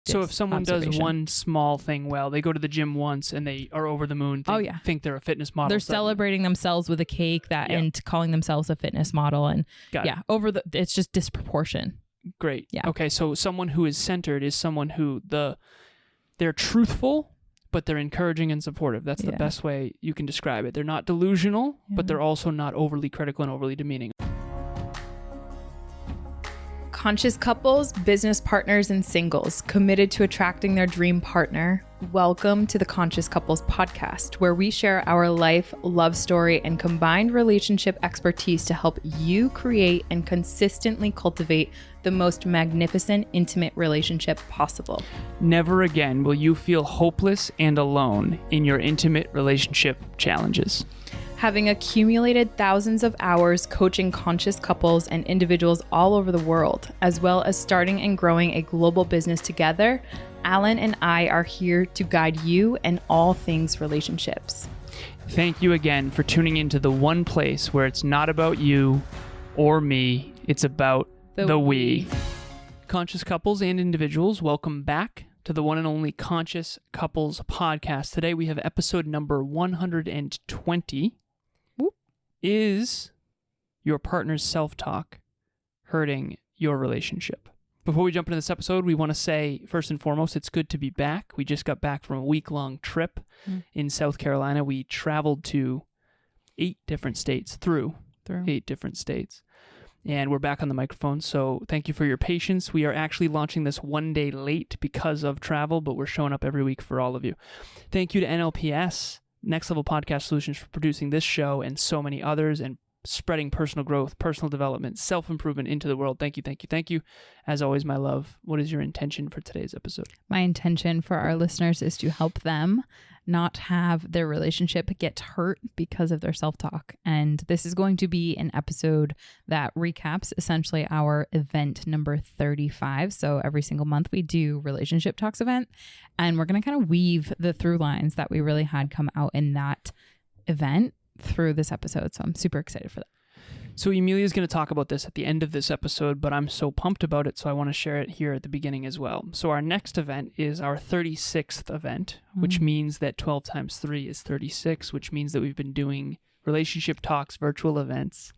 So if someone does one small thing well, they go to the gym once and they are over the moon, think they're a fitness model. They're celebrating themselves with a cake and calling themselves a fitness model. And it's just disproportion. Great. Yeah. Okay, so someone who is centered is someone who they're truthful, but they're encouraging and supportive. That's the best way you can describe it. They're not delusional, but they're also not overly critical and overly demeaning. Conscious couples, business partners, and singles committed to attracting their dream partner. Welcome to the Conscious Couples podcast, where we share our life, love story, and combined relationship expertise to help you create and consistently cultivate the most magnificent, intimate relationship possible. Never again will you feel hopeless and alone in your intimate relationship challenges. Having accumulated thousands of hours coaching conscious couples and individuals all over the world, as well as starting and growing a global business together, Alan and I are here to guide you in all things relationships. Thank you again for tuning into the one place where it's not about you or me, it's about the we. Conscious couples and individuals, welcome back to the one and only Conscious Couples podcast. Today we have episode number 120. Is your partner's self-talk hurting your relationship? Before we jump into this episode, we want to say, first and foremost, it's good to be back. We just got back from a week-long trip in South Carolina. We traveled to 8 different states, through 8 different states. And we're back on the microphone, so thank you for your patience. We are actually launching this one day late because of travel, but we're showing up every week for all of you. Thank you to NLPS, Next Level Podcast Solutions, for producing this show and so many others and spreading personal growth, personal development, self-improvement into the world. Thank you, thank you, thank you. As always, my love, what is your intention for today's episode? My intention for our listeners is to help them not have their relationship get hurt because of their self-talk. And this is going to be an episode that recaps essentially our event number 35. So every single month we do relationship talks event, and we're going to kind of weave the through lines that we really had come out in that event through this episode. So I'm super excited for that. So Emilia is going to talk about this at the end of this episode, but I'm so pumped about it, so I want to share it here at the beginning as well. So our next event is our 36th event, which means that 12 times 3 is 36, which means that we've been doing relationship talks, virtual events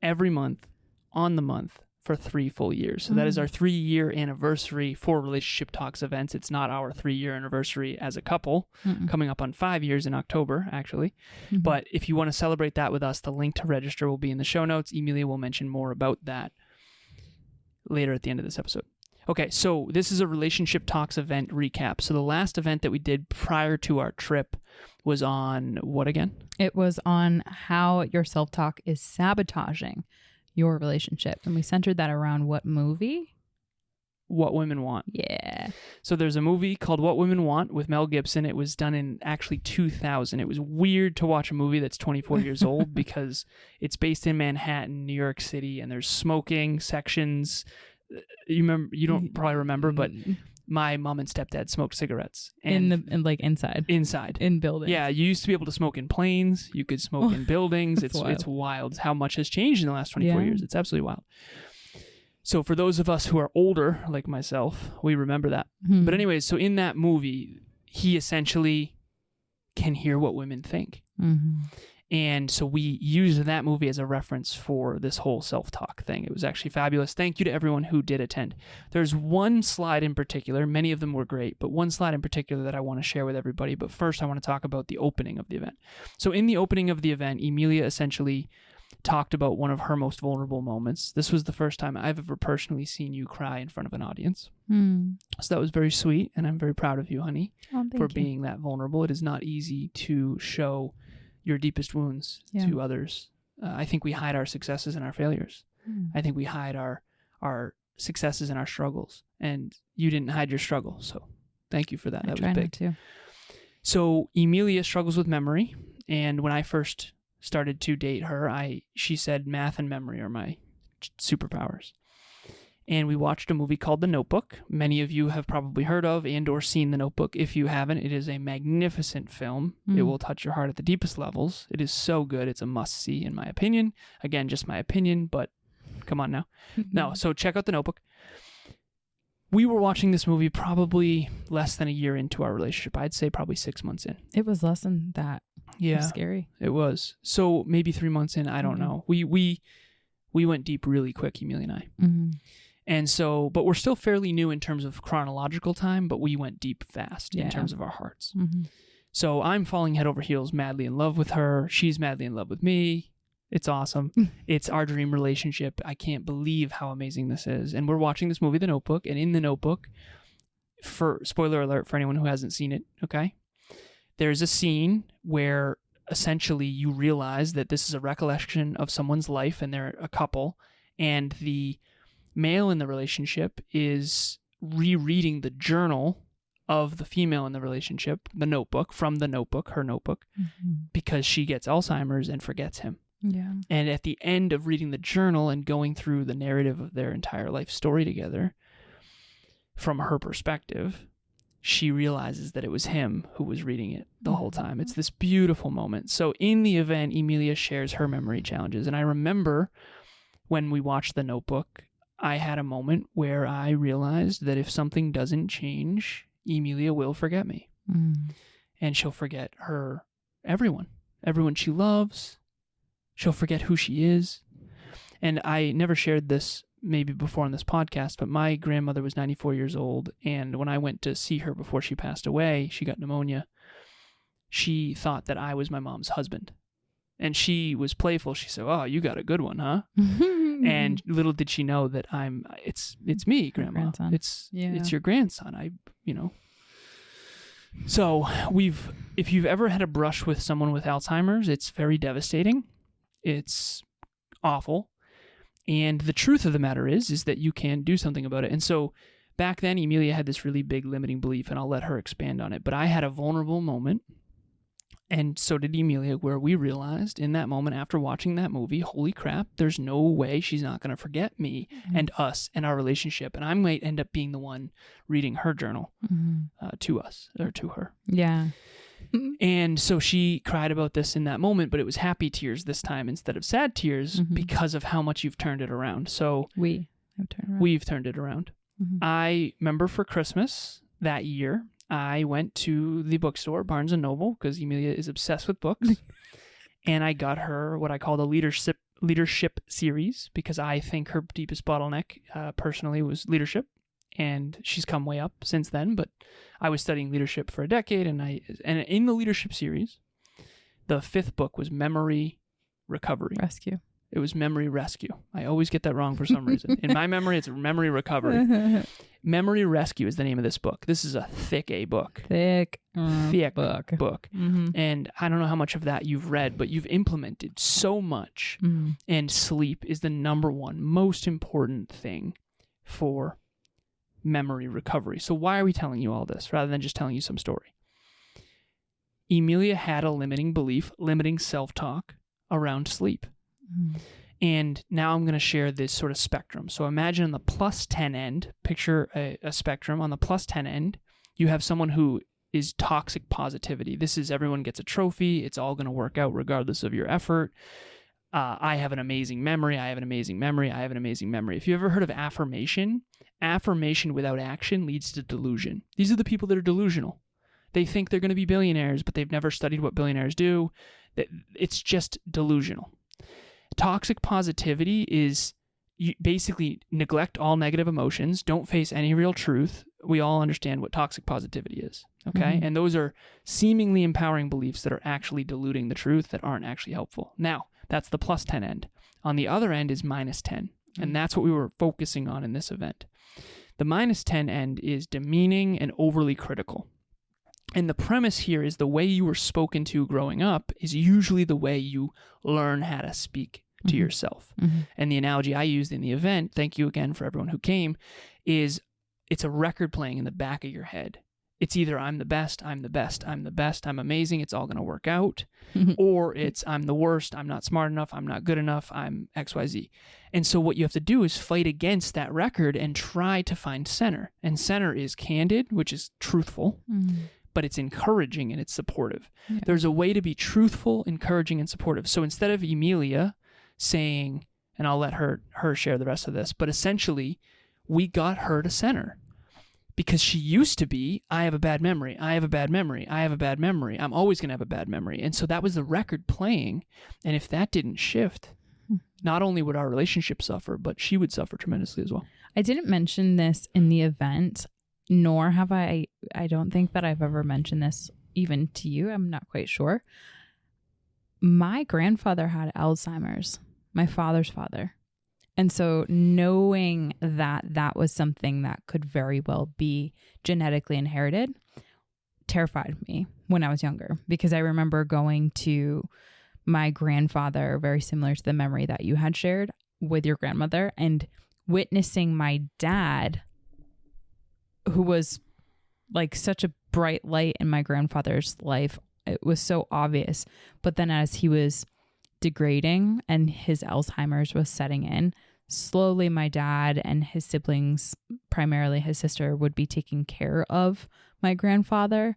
every month on the month for 3 full years. So that is our 3-year anniversary for Relationship Talks events. It's not our 3-year anniversary as a couple, coming up on 5 years in October, actually. But if you want to celebrate that with us, the link to register will be in the show notes. Emilia will mention more about that later at the end of this episode. Okay, so this is a Relationship Talks event recap. So the last event that we did prior to our trip was on what again? It was on how your self-talk is sabotaging your relationship. And we centered that around what movie? What Women Want. Yeah. So there's a movie called What Women Want with Mel Gibson. It was done in actually 2000. It was weird to watch a movie that's 24 years old because it's based in Manhattan, New York City, and there's smoking sections. You don't probably remember, but my mom and stepdad smoked cigarettes. And inside. Inside. In buildings. Yeah, you used to be able to smoke in planes. You could smoke in buildings. It's wild how much has changed in the last 24 years. It's absolutely wild. So for those of us who are older, like myself, we remember that. But anyways, so in that movie, he essentially can hear what women think. And so we used that movie as a reference for this whole self-talk thing. It was actually fabulous. Thank you to everyone who did attend. There's one slide in particular, many of them were great, but one slide in particular that I want to share with everybody. But first, I want to talk about the opening of the event. So in the opening of the event, Emilia essentially talked about one of her most vulnerable moments. This was the first time I've ever personally seen you cry in front of an audience. So that was very sweet, and I'm very proud of you, honey, for being that vulnerable. It is not easy to show your deepest wounds to others. I think we hide our successes and our failures. I think we hide our successes and our struggles. And you didn't hide your struggle. So thank you for that. That was big. Too. So Emilia struggles with memory. And when I first started to date her, she said math and memory are my superpowers. And we watched a movie called The Notebook. Many of you have probably heard of and or seen The Notebook. If you haven't, it is a magnificent film. It will touch your heart at the deepest levels. It is so good. It's a must-see, in my opinion. Again, just my opinion, but come on now. No, so check out The Notebook. we were watching this movie probably less than a year into our relationship. I'd say probably 6 months in. It was less than that. Yeah. It was scary. It was. So maybe 3 months in, I don't know. We went deep really quick, Emilia and I. Mm-hmm. And so, but we're still fairly new in terms of chronological time, but we went deep fast in terms of our hearts. Mm-hmm. So I'm falling head over heels, madly in love with her. She's madly in love with me. It's awesome. It's our dream relationship. I can't believe how amazing this is. And we're watching this movie, The Notebook. And in The Notebook, for spoiler alert for anyone who hasn't seen it, okay? There's a scene where essentially you realize that this is a recollection of someone's life and they're a couple. And the male in the relationship is rereading the journal of the female in the relationship, the notebook, from the notebook, her notebook, because she gets Alzheimer's and forgets him. Yeah. And at the end of reading the journal and going through the narrative of their entire life story together, from her perspective, she realizes that it was him who was reading it the whole time. It's this beautiful moment. So in the event, Emilia shares her memory challenges. And I remember when we watched The Notebook, I had a moment where I realized that if something doesn't change, Emilia will forget me. And she'll forget everyone she loves. She'll forget who she is. And I never shared this maybe before on this podcast, but my grandmother was 94 years old. And when I went to see her before she passed away, she got pneumonia. She thought that I was my mom's husband. And she was playful. She said, "Oh, you got a good one, huh?" And little did she know that it's me, Grandma. It's your grandson. So if you've ever had a brush with someone with Alzheimer's, it's very devastating. It's awful. And the truth of the matter is that you can do something about it. And so back then, Emilia had this really big limiting belief, and I'll let her expand on it. But I had a vulnerable moment, and so did Emilia, where we realized in that moment after watching that movie, holy crap, there's no way she's not going to forget me and us and our relationship. And I might end up being the one reading her journal to us or to her. Yeah. And so she cried about this in that moment, but it was happy tears this time instead of sad tears because of how much you've turned it around. So we've turned it around. I remember for Christmas that year, I went to the bookstore, Barnes & Noble, because Emilia is obsessed with books, and I got her what I call the leadership series, because I think her deepest bottleneck personally was leadership. And she's come way up since then, but I was studying leadership for a decade, and in the leadership series, the 5th book was Memory Recovery. Rescue. It was Memory Rescue. I always get that wrong for some reason. In my memory, it's Memory Recovery. Memory Rescue is the name of this book. This is a thick A book. Thick book. And I don't know how much of that you've read, but you've implemented so much. And sleep is the number one most important thing for memory recovery. So why are we telling you all this rather than just telling you some story? Emilia had a limiting belief, limiting self-talk around sleep. And now I'm going to share this sort of spectrum. So imagine on the plus 10 end, picture a spectrum. On the plus 10 end, you have someone who is toxic positivity. This is everyone gets a trophy. It's all going to work out regardless of your effort. I have an amazing memory. I have an amazing memory. I have an amazing memory. If you ever heard of affirmation without action leads to delusion. These are the people that are delusional. They think they're going to be billionaires, but they've never studied what billionaires do. It's just delusional. Toxic positivity is you basically neglect all negative emotions, don't face any real truth. We all understand what toxic positivity is, okay? And those are seemingly empowering beliefs that are actually diluting the truth, that aren't actually helpful. Now, that's the plus 10 end. On the other end is minus 10, and that's what we were focusing on in this event. The minus 10 end is demeaning and overly critical. And the premise here is the way you were spoken to growing up is usually the way you learn how to speak to yourself. And the analogy I used in the event, thank you again for everyone who came, is it's a record playing in the back of your head. It's either I'm the best, I'm the best, I'm the best, I'm amazing, it's all going to work out, or it's I'm the worst, I'm not smart enough, I'm not good enough, I'm XYZ. And so what you have to do is fight against that record and try to find center. And center is candid, which is truthful, but it's encouraging and it's supportive. Yeah. There's a way to be truthful, encouraging, and supportive. So instead of Emilia saying, and I'll let her share the rest of this, but essentially we got her to center. Because she used to be, I have a bad memory. I have a bad memory. I have a bad memory. I'm always going to have a bad memory. And so that was the record playing. And if that didn't shift, not only would our relationship suffer, but she would suffer tremendously as well. I didn't mention this in the event, nor have I don't think that I've ever mentioned this even to you. I'm not quite sure. My grandfather had Alzheimer's, my father's father. And so knowing that that was something that could very well be genetically inherited terrified me when I was younger, because I remember going to my grandfather, very similar to the memory that you had shared with your grandmother, and witnessing my dad, who was like such a bright light in my grandfather's life. It was so obvious. But then as he was degrading and his Alzheimer's was setting in, slowly my dad and his siblings, primarily his sister, would be taking care of my grandfather,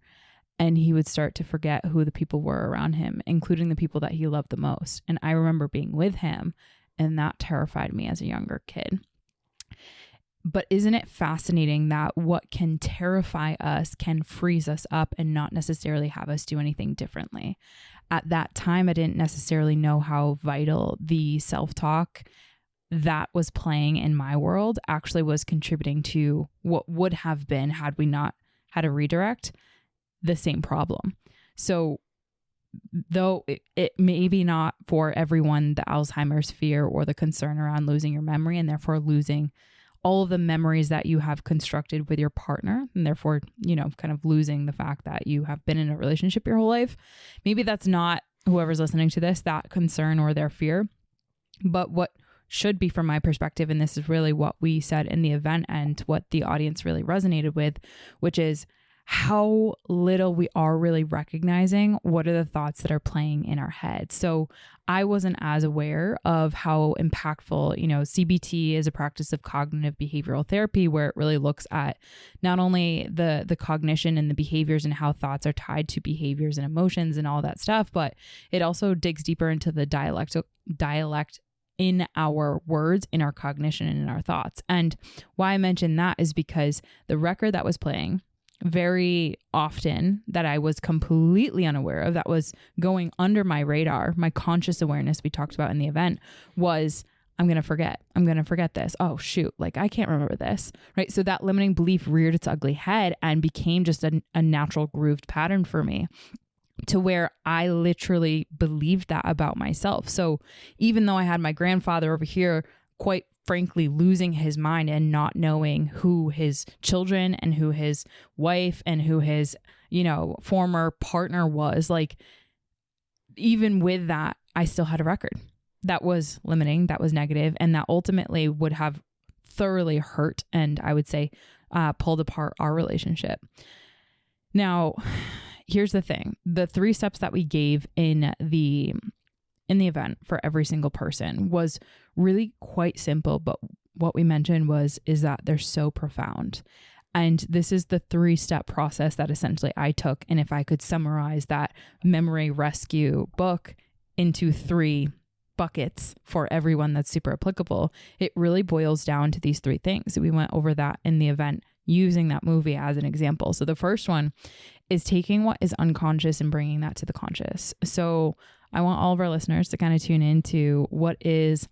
and he would start to forget who the people were around him, including the people that he loved the most. And I remember being with him, and that terrified me as a younger kid. But isn't it fascinating that what can terrify us can freeze us up and not necessarily have us do anything differently? At that time, I didn't necessarily know how vital the self-talk that was playing in my world actually was contributing to what would have been, had we not had a redirect, the same problem. So though it may be not for everyone the Alzheimer's fear or the concern around losing your memory and therefore losing all of the memories that you have constructed with your partner, and therefore, kind of losing the fact that you have been in a relationship your whole life. Maybe that's not whoever's listening to this, that concern or their fear. But what should be, from my perspective, and this is really what we said in the event and what the audience really resonated with, which is how little we are really recognizing what are the thoughts that are playing in our head. So I wasn't as aware of how impactful, CBT is a practice of cognitive behavioral therapy, where it really looks at not only the cognition and the behaviors and how thoughts are tied to behaviors and emotions and all that stuff, but it also digs deeper into the dialect in our words, in our cognition, and in our thoughts. And why I mention that is because the record that was playing very often, that I was completely unaware of, that was going under my radar, my conscious awareness we talked about in the event, was I'm going to forget this. Oh shoot. Like I can't remember this. Right. So that limiting belief reared its ugly head and became just a natural grooved pattern for me, to where I literally believed that about myself. So even though I had my grandfather over here, quite frankly, losing his mind and not knowing who his children and who his wife and who his, former partner was, like, even with that, I still had a record that was limiting, that was negative, and that ultimately would have thoroughly hurt and, I would say, pulled apart our relationship. Now, here's the thing. The 3 steps that we gave in the event for every single person was really quite simple, but what we mentioned is that they're so profound. And this is the 3-step process that essentially I took. And if I could summarize that memory rescue book into 3 buckets for everyone that's super applicable, it really boils down to these 3 things. We went over that in the event using that movie as an example. So the first one is taking what is unconscious and bringing that to the conscious. So I want all of our listeners to kind of tune into what is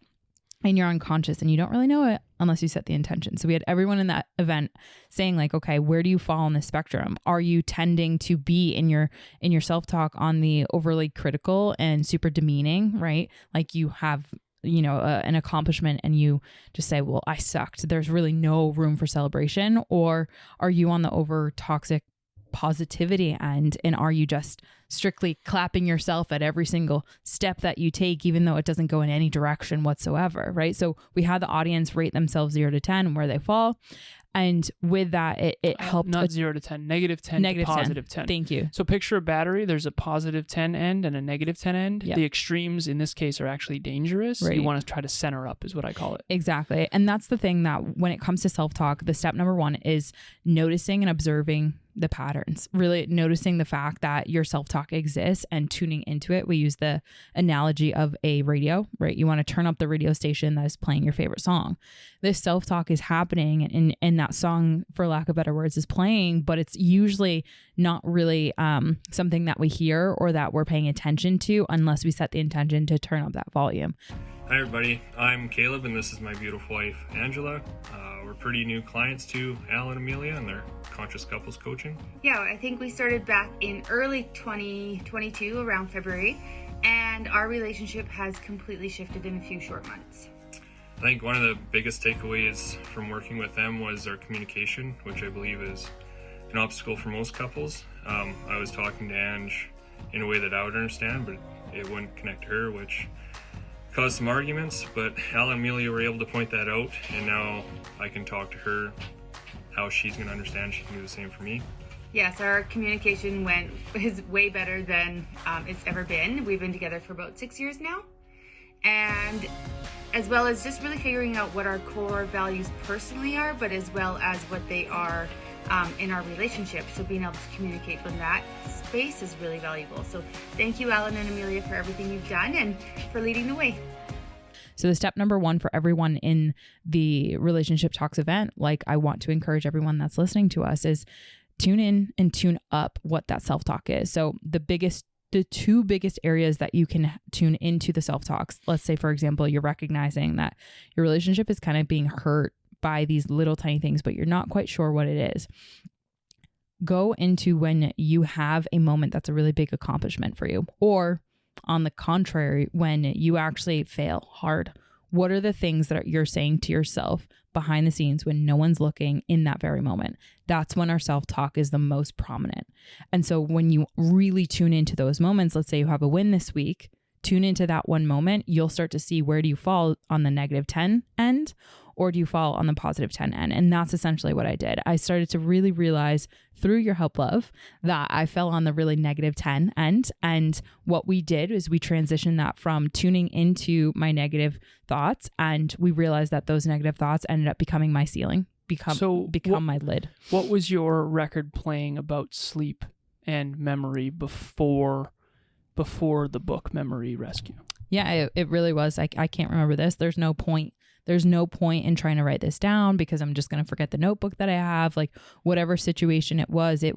in your unconscious, and you don't really know it unless you set the intention. So we had everyone in that event saying, like, okay, where do you fall on the spectrum? Are you tending to be in your self-talk on the overly critical and super demeaning, right? Like you have, an accomplishment and you just say, well, I sucked. There's really no room for celebration. Or are you on the over toxic positivity end, and are you just strictly clapping yourself at every single step that you take, even though it doesn't go in any direction whatsoever, right? So we had the audience rate themselves 0 to 10 and where they fall. And with that, it helped. Not 0 to 10, -10 to positive 10. Thank you. So picture a battery. There's a positive 10 end and a negative 10 end. Yep. The extremes in this case are actually dangerous. Right. You want to try to center up is what I call it. Exactly. And that's the thing, that when it comes to self-talk, the step number 1 is noticing and observing the patterns, really noticing the fact that your self-talk exists and tuning into it. We use the analogy of a radio, right? You want to turn up the radio station that is playing your favorite song. This self-talk is happening and that song, for lack of better words, is playing, but it's usually not really something that we hear or that we're paying attention to unless we set the intention to turn up that volume. Hi everybody, I'm Caleb and this is my beautiful wife Angela. We're pretty new clients to Al and Emilia and their conscious couples coaching. Yeah, I think we started back in early 2022 around February, and our relationship has completely shifted in a few short months. I think one of the biggest takeaways from working with them was their communication, which I believe is an obstacle for most couples. I was talking to Ange in a way that I would understand, but it wouldn't connect to her, which caused some arguments, but Al and Emilia were able to point that out, and now I can talk to her how she's going to understand. She can do the same for me. Yes, our communication is way better than it's ever been. We've been together for about 6 years now, and as well as just really figuring out what our core values personally are, but as well as what they are in our relationship. So being able to communicate from that space is really valuable. So thank you, Alan and Emilia, for everything you've done and for leading the way. So the step number one for everyone in the Relationship Talks event, like I want to encourage everyone that's listening to us, is tune in and tune up what that self-talk is. So the two biggest areas that you can tune into the self-talks, let's say, for example, you're recognizing that your relationship is kind of being hurt by these little tiny things, but you're not quite sure what it is. Go into when you have a moment that's a really big accomplishment for you, or on the contrary, when you actually fail hard. What are the things that you're saying to yourself behind the scenes when no one's looking in that very moment? That's when our self-talk is the most prominent. And so when you really tune into those moments, let's say you have a win this week, tune into that one moment, you'll start to see, where do you fall on the -10 end, or do you fall on the +10 end? And that's essentially what I did. I started to really realize through your help, love, that I fell on the really -10 end. And what we did is we transitioned that from tuning into my negative thoughts, and we realized that those negative thoughts ended up becoming my ceiling, become my lid. What was your record playing about sleep and memory before the book Memory Rescue? Yeah, it really was. I can't remember this. There's no point in trying to write this down because I'm just going to forget the notebook that I have. Like, whatever situation it was a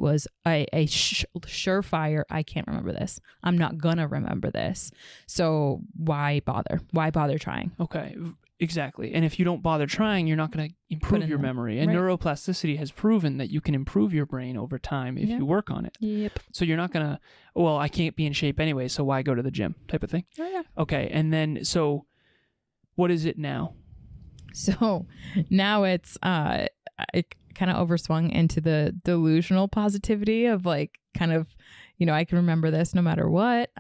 surefire. I can't remember this. I'm not going to remember this. So why bother? Why bother trying? Okay, exactly. And if you don't bother trying, you're not going to improve your memory. And neuroplasticity has proven that you can improve your brain over time if you work on it. Yep. So you're not going to, well, I can't be in shape anyway, so why go to the gym type of thing? Oh, yeah. Okay, and then, so what is it now? So now it's it kind of overswung into the delusional positivity of like, kind of, I can remember this no matter what.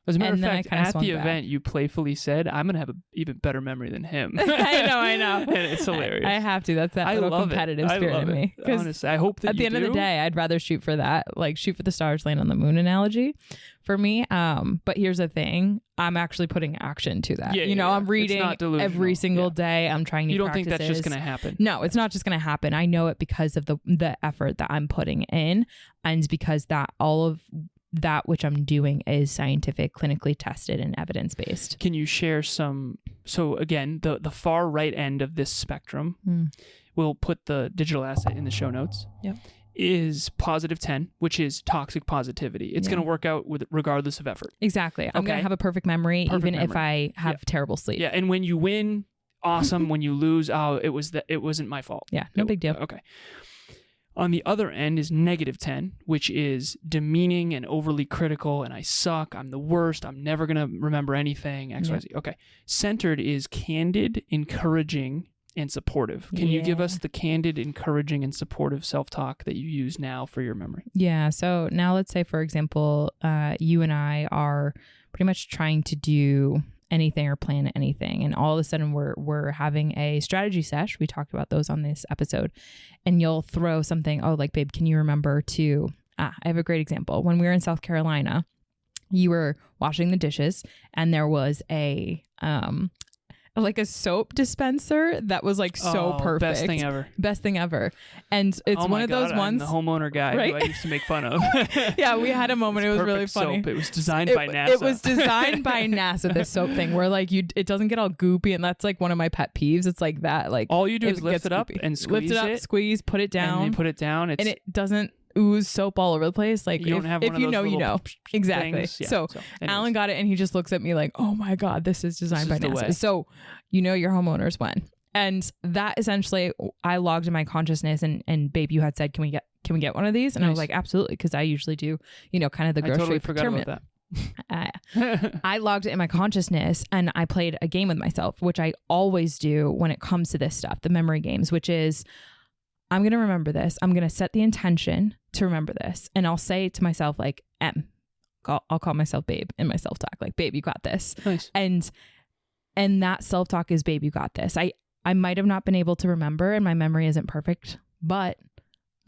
As a matter of fact, at the event, you playfully said, I'm going to have an even better memory than him. I know. And it's hilarious. I have to. That's that little competitive spirit in me. Honestly, I hope that at the end of the day, I'd rather shoot for that, like shoot for the stars, land on the moon analogy for me. But here's the thing. I'm actually putting action to that. I'm reading every single day. I'm trying new practices. You don't think that's just going to happen? No, it's not just going to happen. I know it because of the effort that I'm putting in, and because that all of that which I'm doing is scientific, clinically tested, and evidence-based. Can you share some? So again, the far right end of this spectrum, we'll put the digital asset in the show notes. Yep. Is +10, which is toxic positivity. It's going to work out regardless of effort. Exactly. I'm going to have a perfect memory, if I have terrible sleep. Yeah, and when you win, awesome. When you lose, it wasn't my fault. Yeah, no big deal. Okay. On the other end is -10, which is demeaning and overly critical, and I suck, I'm the worst, I'm never going to remember anything, XYZ. Yeah. Okay. Centered is candid, encouraging, and supportive. Can you give us the candid, encouraging, and supportive self-talk that you use now for your memory? Yeah. So now let's say, for example, you and I are pretty much trying to do anything or plan anything, and all of a sudden we're having a strategy sesh. We talked about those on this episode, and you'll throw something, like, babe, can you remember to I have a great example. When we were in South Carolina, you were washing the dishes, and there was a like a soap dispenser that was like so perfect. Best thing ever. Best thing ever. And it's one of those ones. I'm the homeowner guy right? who I used to make fun of. Yeah, we had a moment. It was really funny. Soap. It was designed by NASA. It was designed by NASA, this soap thing where like it doesn't get all goopy, and that's like one of my pet peeves. It's like that. Like all you do is lift it up and squeeze it. Lift it up, squeeze, put it down. And you put it down. And it doesn't ooze soap all over the place. Like you don't have one if you know, you know. Exactly. Yeah, so Alan got it and he just looks at me like, oh my God, this is designed by NASA. So you know your homeowners when. And that essentially I logged in my consciousness and babe, you had said, can we get one of these? And I was like, absolutely, because I usually do, you know, kind of the grocery I totally forgot about that. I logged it in my consciousness and I played a game with myself, which I always do when it comes to this stuff, the memory games, which is I'm going to remember this. I'm going to set the intention to remember this. And I'll say to myself, like, I'll call myself babe in my self-talk, like, babe, you got this. Nice. And that self-talk is, babe, you got this. I might have not been able to remember and my memory isn't perfect, but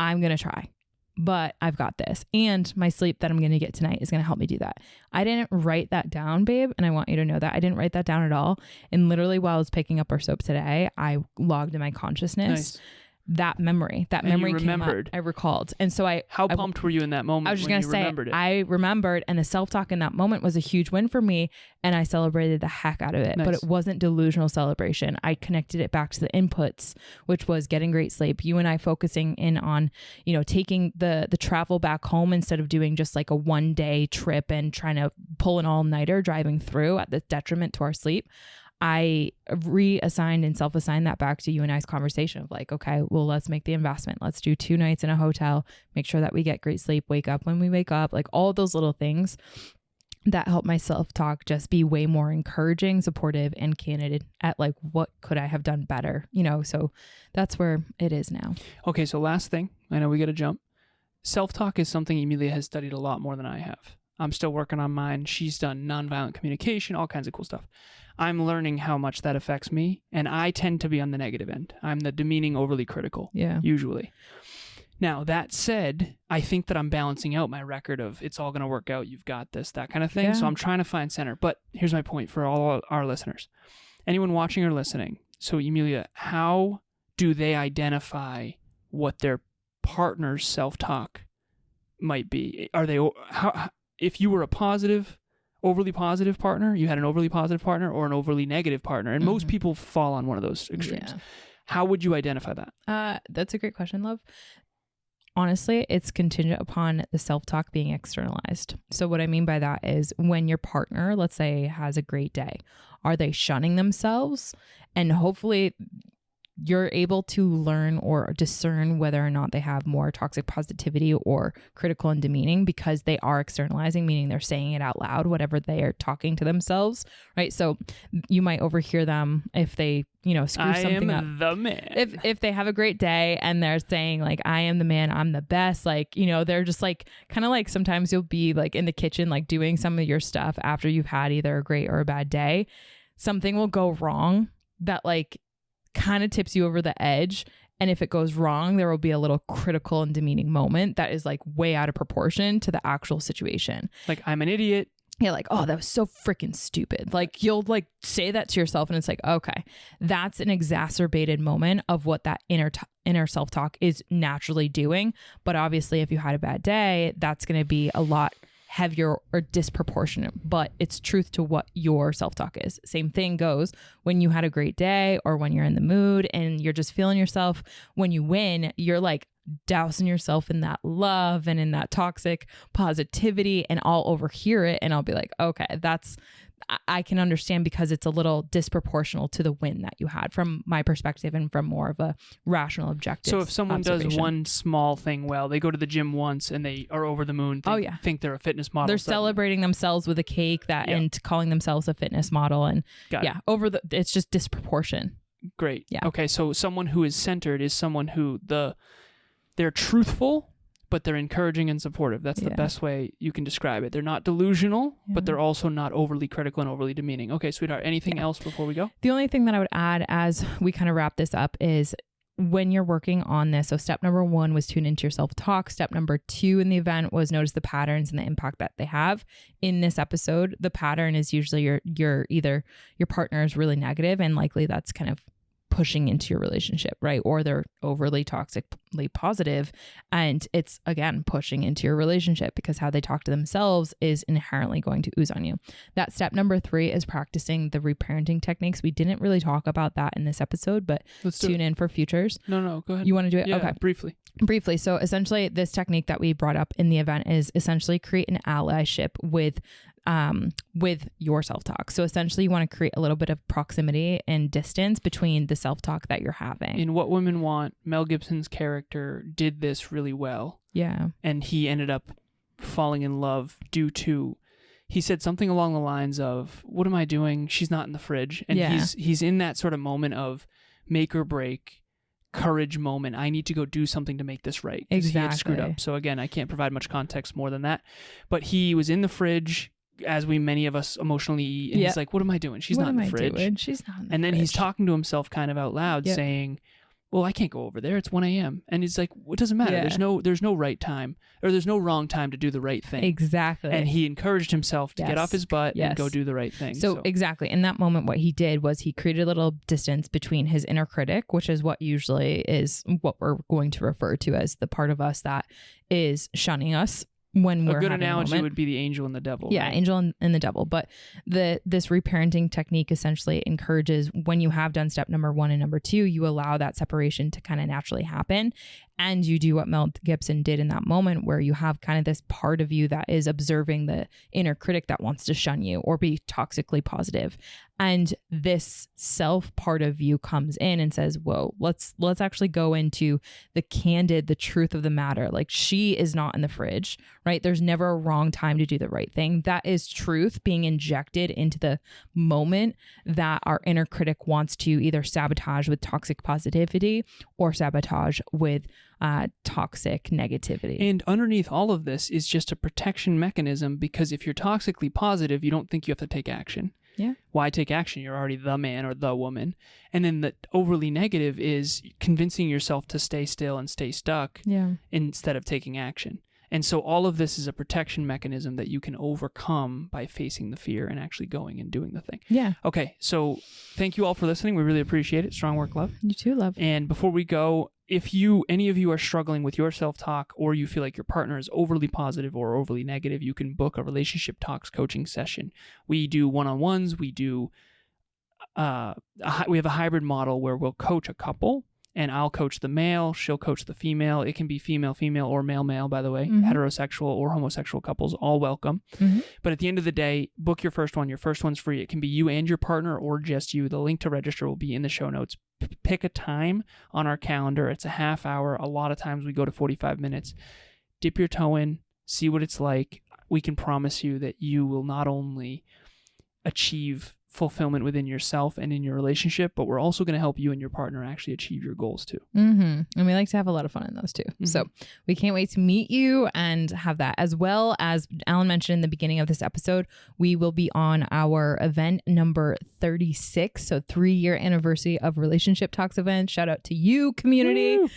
I'm going to try. But I've got this. And my sleep that I'm going to get tonight is going to help me do that. I didn't write that down, babe. And I want you to know that I didn't write that down at all. And literally while I was picking up our soap today, I logged in my consciousness. Nice. That memory came up. I recalled. And so how pumped were you in that moment? I was just going to say, remembered it? I remembered, and the self-talk in that moment was a huge win for me. And I celebrated the heck out of it, but it wasn't delusional celebration. I connected it back to the inputs, which was getting great sleep. You and I focusing in on, you know, taking the travel back home instead of doing just like a 1-day trip and trying to pull an all-nighter driving through at the detriment to our sleep. I reassigned and self-assigned that back to you and I's conversation of like, okay, well, let's make the investment. Let's do 2 nights in a hotel, make sure that we get great sleep, wake up when we wake up, like all those little things that help my self-talk just be way more encouraging, supportive, and candid at like, what could I have done better? You know, so that's where it is now. Okay. So last thing, I know we got to jump. Self-talk is something Emilia has studied a lot more than I have. I'm still working on mine. She's done nonviolent communication, all kinds of cool stuff. I'm learning how much that affects me, and I tend to be on the negative end. I'm the demeaning, overly critical, usually. Now, that said, I think that I'm balancing out my record of it's all going to work out, you've got this, that kind of thing. Yeah. So I'm trying to find center. But here's my point for all our listeners. Anyone watching or listening, so Emilia, how do they identify what their partner's self-talk might be? Are they... if you were a overly positive partner, you had an overly positive partner or an overly negative partner, and most people fall on one of those extremes. Yeah. How would you identify that? That's a great question, love. Honestly, it's contingent upon the self-talk being externalized. So what I mean by that is when your partner, let's say, has a great day, are they shunning themselves? And hopefully you're able to learn or discern whether or not they have more toxic positivity or critical and demeaning because they are externalizing, meaning they're saying it out loud, whatever they are talking to themselves, right? So you might overhear them if they, you know, screw something up. I am the man. If they have a great day and they're saying like, I am the man, I'm the best, like, you know, they're just like, kind of like sometimes you'll be like in the kitchen, like doing some of your stuff after you've had either a great or a bad day. Something will go wrong that like kind of tips you over the edge, and if it goes wrong, there will be a little critical and demeaning moment that is like way out of proportion to the actual situation. Like, I'm an idiot. Yeah, like, oh, that was so freaking stupid. Like, you'll like say that to yourself, and it's like, okay, that's an exacerbated moment of what that inner self-talk is naturally doing. But obviously, if you had a bad day, that's going to be a lot heavier or disproportionate, but it's truth to what your self-talk is. Same thing goes when you had a great day or when you're in the mood and you're just feeling yourself. When you win, you're like dousing yourself in that love and in that toxic positivity, and I'll overhear it and I'll be like, okay, I can understand because it's a little disproportional to the win that you had from my perspective and from more of a rational objective. So if someone does one small thing well, they go to the gym once and they are over the moon, think they're a fitness model. They're celebrating themselves with a cake and calling themselves a fitness model, and it's just disproportion. Great. Yeah. Okay, so someone who is centered is someone who they're truthful, but they're encouraging and supportive. That's the best way you can describe it. They're not delusional, but they're also not overly critical and overly demeaning. Okay, sweetheart, anything else before we go? The only thing that I would add as we kind of wrap this up is when you're working on this, so step number 1 was tune into your self-talk. Step number 2 in the event was notice the patterns and the impact that they have. In this episode, the pattern is usually your either your partner is really negative and likely that's kind of pushing into your relationship, right? Or they're overly toxically positive and it's again pushing into your relationship because how they talk to themselves is inherently going to ooze on you. That step number 3 is practicing the reparenting techniques. We didn't really talk about that in this episode, but tune in for futures. No, go ahead. You want to do it? Yeah, okay. Briefly. So essentially this technique that we brought up in the event is essentially create an allyship with your self-talk. So essentially you want to create a little bit of proximity and distance between the self-talk that you're having. In What Women Want, Mel Gibson's character did this really well. Yeah. And he ended up falling in love due to, he said something along the lines of, what am I doing? She's not in the fridge. And he's in that sort of moment of make or break, courage moment. I need to go do something to make this right. Exactly. He had screwed up. So again, I can't provide much context more than that. But he was in the fridge, as many of us emotionally eat, and he's like, what am I doing? She's not in the fridge. She's not in the fridge. And then he's talking to himself kind of out loud saying, well, I can't go over there. It's 1 a.m. And he's like, well, it doesn't matter. Yeah. There's no right time, or there's no wrong time to do the right thing. Exactly. And he encouraged himself to get off his butt and go do the right thing. So exactly. In that moment, what he did was he created a little distance between his inner critic, which is what usually is what we're going to refer to as the part of us that is shunning us. When we're a good analogy would be the angel and the devil. Yeah, right? Angel and the devil. But this reparenting technique essentially encourages when you have done step number 1 and number 2, you allow that separation to kind of naturally happen. And you do what Mel Gibson did in that moment where you have kind of this part of you that is observing the inner critic that wants to shun you or be toxically positive. And this self part of you comes in and says, whoa, let's actually go into the candid, the truth of the matter. Like she is not in the fridge, right? There's never a wrong time to do the right thing. That is truth being injected into the moment that our inner critic wants to either sabotage with toxic positivity or sabotage with toxic negativity. And underneath all of this is just a protection mechanism, because if you're toxically positive, you don't think you have to take action. Yeah. Why take action? You're already the man or the woman. And then the overly negative is convincing yourself to stay still and stay stuck instead of taking action. And so all of this is a protection mechanism that you can overcome by facing the fear and actually going and doing the thing. Yeah. Okay. So thank you all for listening. We really appreciate it. Strong work, love. You too, love. And before we go, if any of you are struggling with your self-talk, or you feel like your partner is overly positive or overly negative, you can book a relationship talks coaching session. We do one-on-ones. We do we have a hybrid model where we'll coach a couple, and I'll coach the male, she'll coach the female. It can be female or male, by the way. Mm-hmm. Heterosexual or homosexual couples, all welcome. Mm-hmm. But at the end of the day, book your first one. Your first one's free. It can be you and your partner or just you. The link to register will be in the show notes. Pick a time on our calendar. It's a half hour. A lot of times we go to 45 minutes. Dip your toe in, see what it's like. We can promise you that you will not only achieve fulfillment within yourself and in your relationship, but we're also going to help you and your partner actually achieve your goals too. Mm-hmm. And we like to have a lot of fun in those too. Mm-hmm. So we can't wait to meet you and have that. As well as Alan mentioned in the beginning of this episode, we will be on our event number 36. So 3-year anniversary of Relationship Talks event. Shout out to you, community. Woo!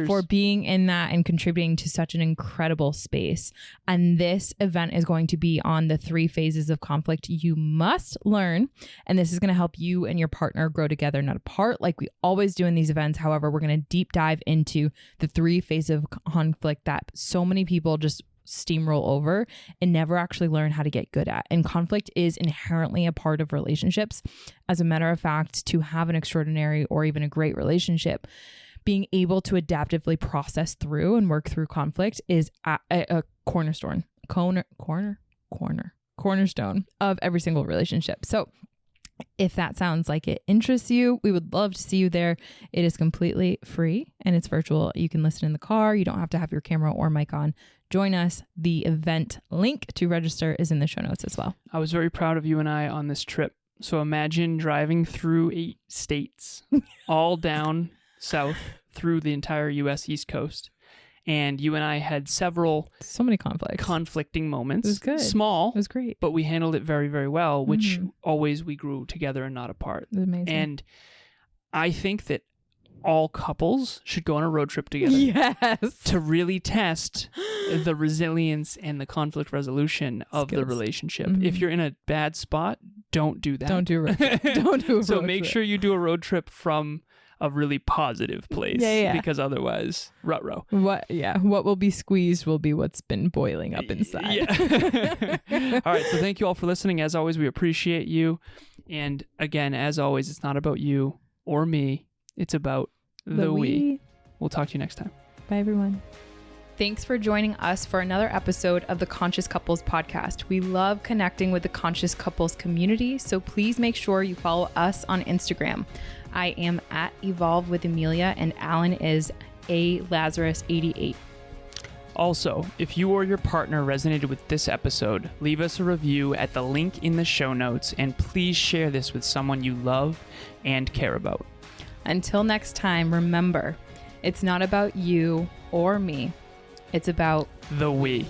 For being in that and contributing to such an incredible space. And this event is going to be on the 3 phases of conflict you must learn. And this is going to help you and your partner grow together, not apart, like we always do in these events. However, we're going to deep dive into the 3 phases of conflict that so many people just steamroll over and never actually learn how to get good at. And conflict is inherently a part of relationships. As a matter of fact, to have an extraordinary or even a great relationship, being able to adaptively process through and work through conflict is a cornerstone of every single relationship. So if that sounds like it interests you, we would love to see you there. It is completely free and it's virtual. You can listen in the car. You don't have to have your camera or mic on. Join us. The event link to register is in the show notes as well. I was very proud of you and I on this trip. So imagine driving through 8 states, all down south through the entire U.S. East Coast. And you and I had so many conflicting moments. It was good. Small. It was great. But we handled it very, very well, which always we grew together and not apart. It was amazing. And I think that all couples should go on a road trip together. Yes. To really test the resilience and the conflict resolution of the Skills. relationship. If you're in a bad spot, don't do that. Don't do a road trip. Don't do a So road make trip. sure you do a road trip from a really positive place. Yeah. Because otherwise, ruh-roh. What will be squeezed will be what's been boiling up inside. Yeah. All right. So thank you all for listening. As always, we appreciate you. And again, as always, it's not about you or me. It's about the we. We'll talk to you next time. Bye, everyone. Thanks for joining us for another episode of the Conscious Couples podcast. We love connecting with the Conscious Couples community, so please make sure you follow us on Instagram. I am at Evolve with Emilia, and Alan is Lazaros88. Also, if you or your partner resonated with this episode, leave us a review at the link in the show notes, and please share this with someone you love and care about. Until next time, remember, it's not about you or me. It's about the we.